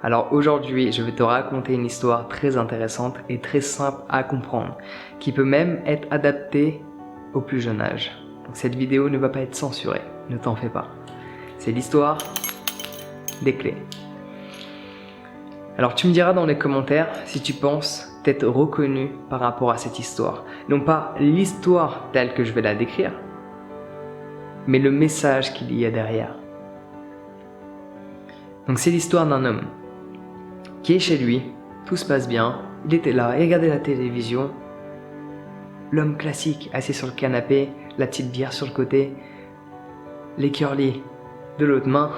Alors aujourd'hui, je vais te raconter une histoire très intéressante et très simple à comprendre, qui peut même être adaptée au plus jeune âge. Donc cette vidéo ne va pas être censurée, ne t'en fais pas. C'est l'histoire des clés. Alors tu me diras dans les commentaires si tu penses t'être reconnu par rapport à cette histoire. Non pas l'histoire telle que je vais la décrire, mais le message qu'il y a derrière. Donc c'est l'histoire d'un homme qui est chez lui, tout se passe bien, il était là, il regardait la télévision. L'homme classique, assis sur le canapé, la petite bière sur le côté, les curly de l'autre main,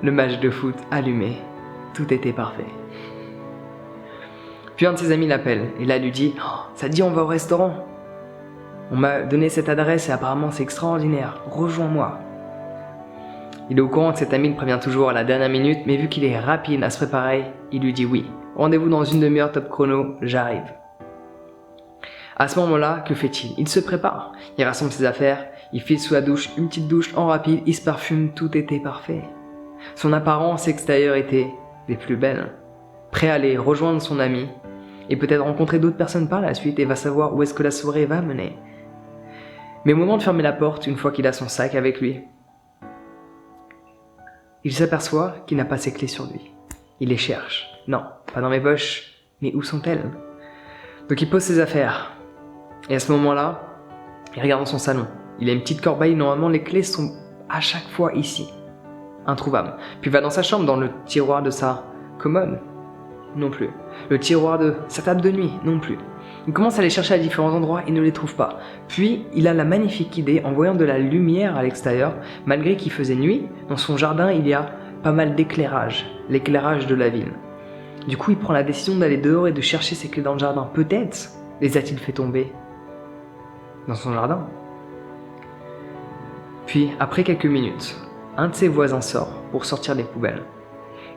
le match de foot allumé, tout était parfait. Puis un de ses amis l'appelle et là lui dit « Ça te dit on va au restaurant ? On m'a donné cette adresse et apparemment c'est extraordinaire, rejoins-moi ». Il est au courant que cet ami le prévient toujours à la dernière minute, mais vu qu'il est rapide à se préparer, il lui dit oui. Rendez-vous dans une demi-heure top chrono, j'arrive. À ce moment-là, que fait-il? Il se prépare, il rassemble ses affaires, il file sous la douche, une petite douche en rapide, il se parfume, tout était parfait. Son apparence extérieure était des plus belles. Prêt à aller rejoindre son ami, et peut-être rencontrer d'autres personnes par la suite, et va savoir où est-ce que la soirée va mener. Mais au moment de fermer la porte, une fois qu'il a son sac avec lui, il s'aperçoit qu'il n'a pas ses clés sur lui. Il les cherche. Non, pas dans mes poches, mais où sont-elles? Donc il pose ses affaires. Et à ce moment-là, il regarde dans son salon. Il a une petite corbeille, normalement les clés sont à chaque fois ici. Introuvables. Puis il va dans sa chambre, dans le tiroir de sa commode. Non plus. Le tiroir de sa table de nuit. Non plus. Il commence à les chercher à différents endroits et ne les trouve pas. Puis, il a la magnifique idée, en voyant de la lumière à l'extérieur, malgré qu'il faisait nuit, dans son jardin, il y a pas mal d'éclairage, l'éclairage de la ville. Du coup, il prend la décision d'aller dehors et de chercher ses clés dans le jardin. Peut-être les a-t-il fait tomber dans son jardin. Puis, après quelques minutes, un de ses voisins sort pour sortir les poubelles.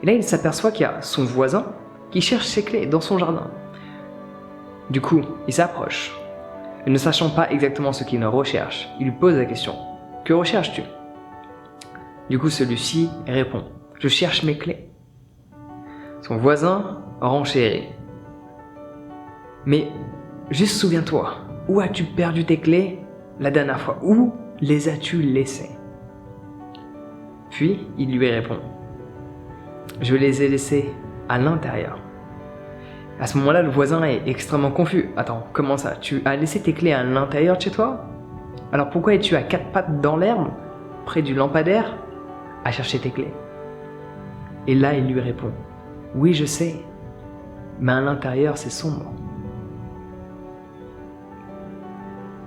Et là, il s'aperçoit qu'il y a son voisin qui cherche ses clés dans son jardin. Du coup, il s'approche. Et ne sachant pas exactement ce qu'il recherche, il lui pose la question « Que recherches-tu » Du coup, celui-ci répond « Je cherche mes clés ». Son voisin renchérit. « Mais juste souviens-toi, où as-tu perdu tes clés la dernière fois? Où les as-tu laissées ?» Puis, il lui répond « Je les ai laissées à l'intérieur. » À ce moment-là, le voisin est extrêmement confus. « Attends, comment ça? Tu as laissé tes clés à l'intérieur de chez toi? Alors pourquoi es-tu à quatre pattes dans l'herbe, près du lampadaire, à chercher tes clés ?» Et là, il lui répond « Oui, je sais, mais à l'intérieur, c'est sombre. »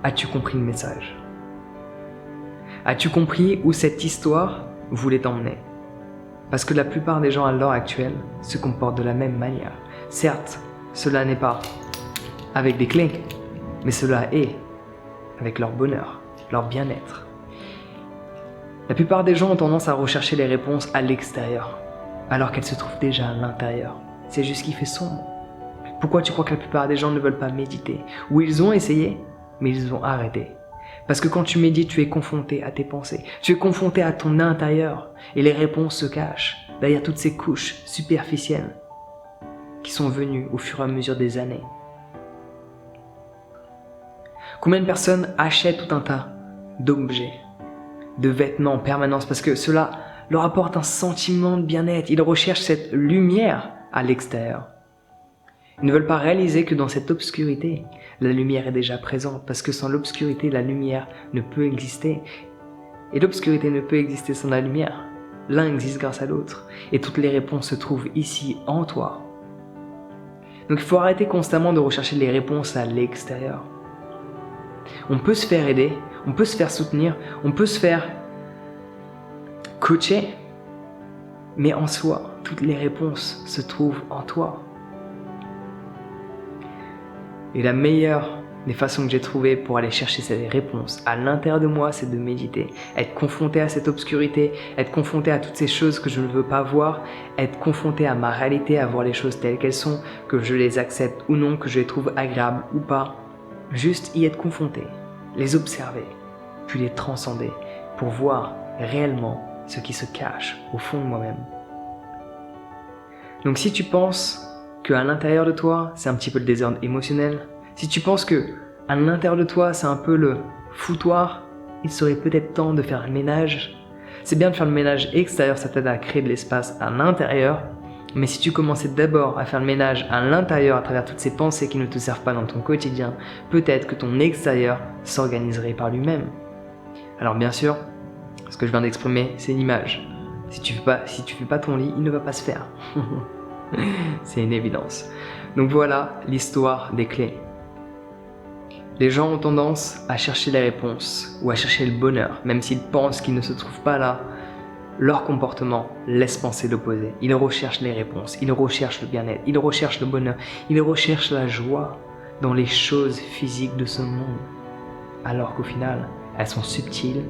As-tu compris le message? As-tu compris où cette histoire voulait t'emmener? Parce que la plupart des gens à l'heure actuelle se comportent de la même manière. Certes, cela n'est pas avec des clés, mais cela est avec leur bonheur, leur bien-être. La plupart des gens ont tendance à rechercher les réponses à l'extérieur, alors qu'elles se trouvent déjà à l'intérieur. C'est juste qu'il fait sombre. Pourquoi tu crois que la plupart des gens ne veulent pas méditer? Ou ils ont essayé, mais ils ont arrêté. Parce que quand tu médites, tu es confronté à tes pensées, tu es confronté à ton intérieur, et les réponses se cachent derrière toutes ces couches superficielles qui sont venues au fur et à mesure des années. Combien de personnes achètent tout un tas d'objets, de vêtements en permanence parce que cela leur apporte un sentiment de bien-être, ils recherchent cette lumière à l'extérieur. Ils ne veulent pas réaliser que dans cette obscurité, la lumière est déjà présente parce que sans l'obscurité, la lumière ne peut exister. Et l'obscurité ne peut exister sans la lumière. L'un existe grâce à l'autre et toutes les réponses se trouvent ici en toi. Donc il faut arrêter constamment de rechercher les réponses à l'extérieur. On peut se faire aider, on peut se faire soutenir, on peut se faire coacher, mais en soi, toutes les réponses se trouvent en toi. Et la meilleure des façons que j'ai trouvées pour aller chercher ces réponses à l'intérieur de moi, c'est de méditer, être confronté à cette obscurité, être confronté à toutes ces choses que je ne veux pas voir, être confronté à ma réalité, à voir les choses telles qu'elles sont, que je les accepte ou non, que je les trouve agréables ou pas. Juste y être confronté, les observer, puis les transcender pour voir réellement ce qui se cache au fond de moi-même. Donc si tu penses qu'à l'intérieur de toi, c'est un petit peu le désordre émotionnel, si tu penses que à l'intérieur de toi, c'est un peu le foutoir, il serait peut-être temps de faire le ménage. C'est bien de faire le ménage extérieur, ça t'aide à créer de l'espace à l'intérieur, mais si tu commençais d'abord à faire le ménage à l'intérieur à travers toutes ces pensées qui ne te servent pas dans ton quotidien, peut-être que ton extérieur s'organiserait par lui-même. Alors bien sûr, ce que je viens d'exprimer, c'est une image. Si tu fais pas ton lit, il ne va pas se faire. C'est une évidence. Donc voilà l'histoire des clés. Les gens ont tendance à chercher les réponses ou à chercher le bonheur, même s'ils pensent qu'il ne se trouve pas là. Leur comportement laisse penser l'opposé. Ils recherchent les réponses, ils recherchent le bien-être, ils recherchent le bonheur, ils recherchent la joie dans les choses physiques de ce monde. Alors qu'au final, elles sont subtiles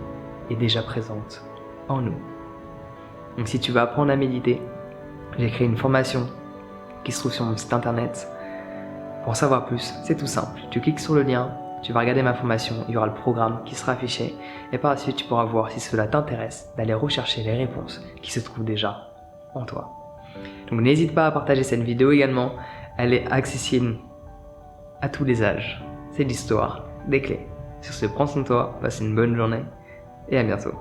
et déjà présentes en nous. Donc si tu veux apprendre à méditer, j'ai créé une formation qui se trouve sur mon site internet. Pour en savoir plus, c'est tout simple. Tu cliques sur le lien, tu vas regarder ma formation, il y aura le programme qui sera affiché et par la suite tu pourras voir si cela t'intéresse d'aller rechercher les réponses qui se trouvent déjà en toi. Donc n'hésite pas à partager cette vidéo également, elle est accessible à tous les âges. C'est l'histoire des clés. Sur ce, prends soin de toi, passe une bonne journée et à bientôt.